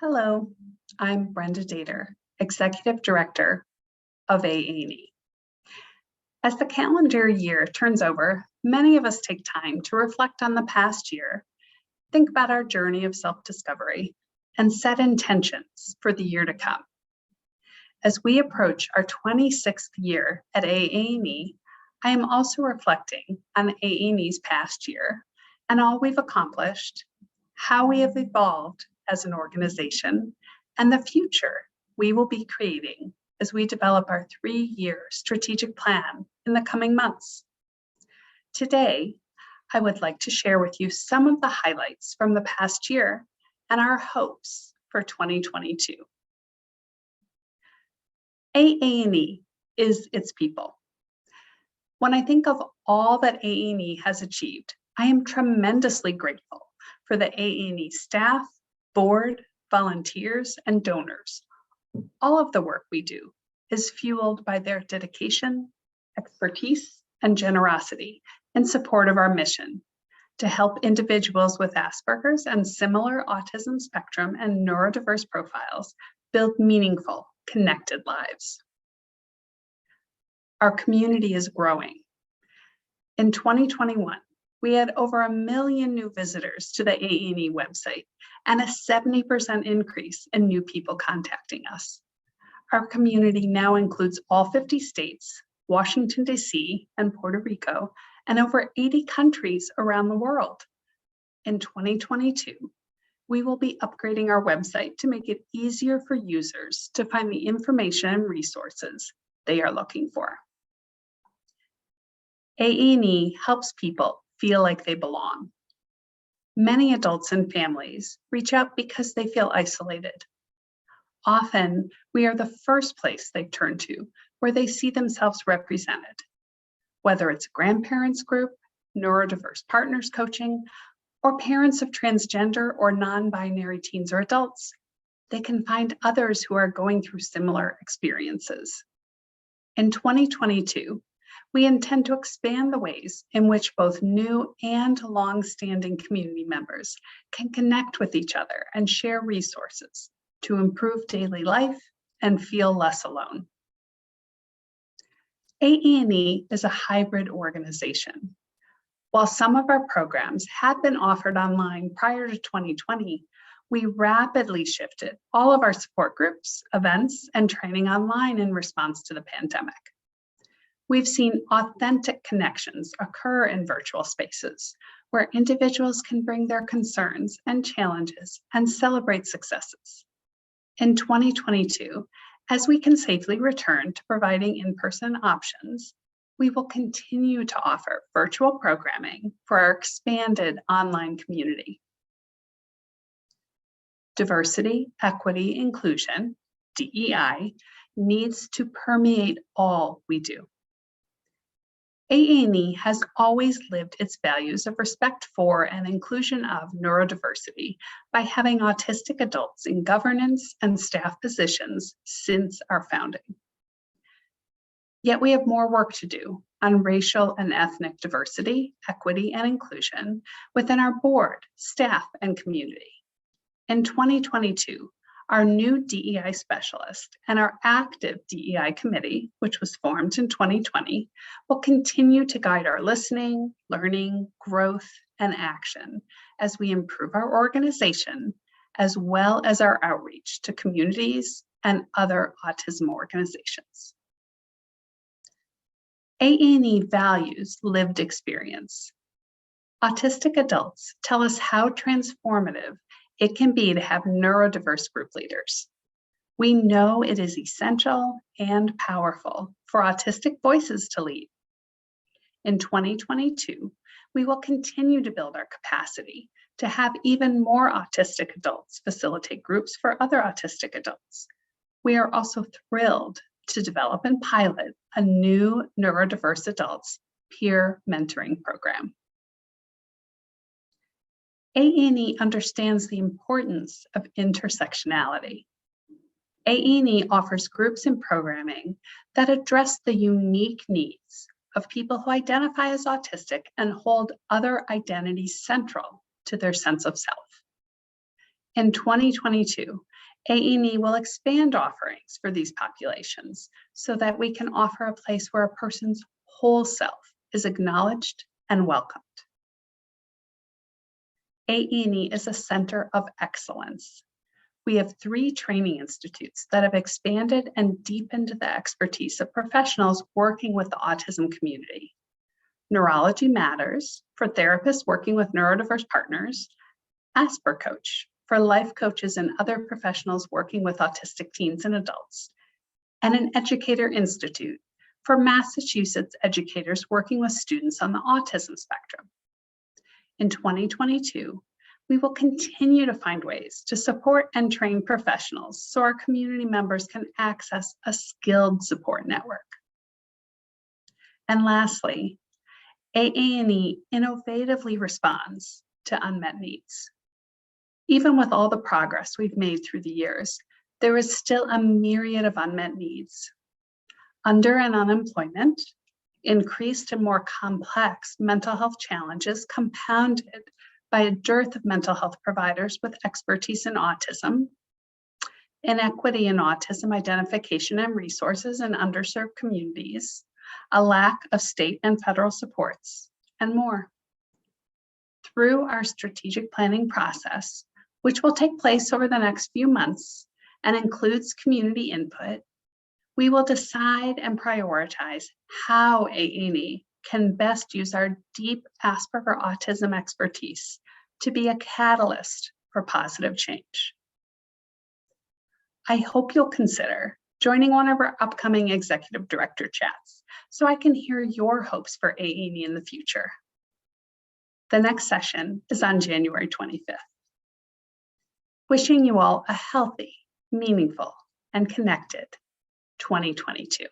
Hello, I'm Brenda Dater, Executive Director of AANE. As the calendar year turns over, many of us take time to reflect on the past year, think about our journey of self-discovery, and set intentions for the year to come. As we approach our 26th year at AANE, I am also reflecting on AANE's past year and all we've accomplished, how we have evolved as an organization, and the future we will be creating as we develop our 3-year strategic plan in the coming months. Today, I would like to share with you some of the highlights from the past year and our hopes for 2022. AANE is its people. When I think of all that AANE has achieved, I am tremendously grateful for the AANE staff, board, volunteers, and donors. All of the work we do is fueled by their dedication, expertise, and generosity in support of our mission to help individuals with Asperger's and similar autism spectrum and neurodiverse profiles build meaningful, connected lives. Our community is growing. In 2021, we had over 1 million new visitors to the AANE website and a 70% increase in new people contacting us. Our community now includes all 50 states, Washington, D.C., and Puerto Rico, and over 80 countries around the world. In 2022, we will be upgrading our website to make it easier for users to find the information and resources they are looking for. AANE helps people feel like they belong. Many adults and families reach out because they feel isolated. Often, we are the first place they turn to where they see themselves represented. Whether it's a grandparents group, neurodiverse partners coaching, or parents of transgender or non-binary teens or adults, they can find others who are going through similar experiences. In 2022, we intend to expand the ways in which both new and long-standing community members can connect with each other and share resources to improve daily life and feel less alone. AANE is a hybrid organization. While some of our programs had been offered online prior to 2020, we rapidly shifted all of our support groups, events, and training online in response to the pandemic. We've seen authentic connections occur in virtual spaces where individuals can bring their concerns and challenges and celebrate successes. In 2022, as we can safely return to providing in-person options, we will continue to offer virtual programming for our expanded online community. Diversity, equity, inclusion, DEI, needs to permeate all we do. AANE has always lived its values of respect for and inclusion of neurodiversity by having autistic adults in governance and staff positions since our founding. Yet we have more work to do on racial and ethnic diversity, equity, and inclusion within our board, staff, and community. In 2022, our new DEI specialist and our active DEI committee, which was formed in 2020, will continue to guide our listening, learning, growth, and action as we improve our organization, as well as our outreach to communities and other autism organizations. AANE values lived experience. Autistic adults tell us how transformative it can be to have neurodiverse group leaders. We know it is essential and powerful for autistic voices to lead. In 2022, we will continue to build our capacity to have even more autistic adults facilitate groups for other autistic adults. We are also thrilled to develop and pilot a new neurodiverse adults peer mentoring program. AANE understands the importance of intersectionality. AANE offers groups and programming that address the unique needs of people who identify as autistic and hold other identities central to their sense of self. In 2022, AANE will expand offerings for these populations so that we can offer a place where a person's whole self is acknowledged and welcomed. AANE is a center of excellence. We have 3 training institutes that have expanded and deepened the expertise of professionals working with the autism community. Neurology Matters for therapists working with neurodiverse partners, Asper Coach for life coaches and other professionals working with autistic teens and adults, and an Educator Institute for Massachusetts educators working with students on the autism spectrum. In 2022, we will continue to find ways to support and train professionals so our community members can access a skilled support network. And lastly, AANE innovatively responds to unmet needs. Even with all the progress we've made through the years, there is still a myriad of unmet needs. Under- and unemployment, increased and more complex mental health challenges compounded by a dearth of mental health providers with expertise in autism, inequity in autism identification and resources in underserved communities, a lack of state and federal supports, and more. Through our strategic planning process, which will take place over the next few months and includes community input, we will decide and prioritize how AANE can best use our deep Asperger autism expertise to be a catalyst for positive change. I hope you'll consider joining one of our upcoming executive director chats so I can hear your hopes for AANE in the future. The next session is on January 25th. Wishing you all a healthy, meaningful, and connected 2022.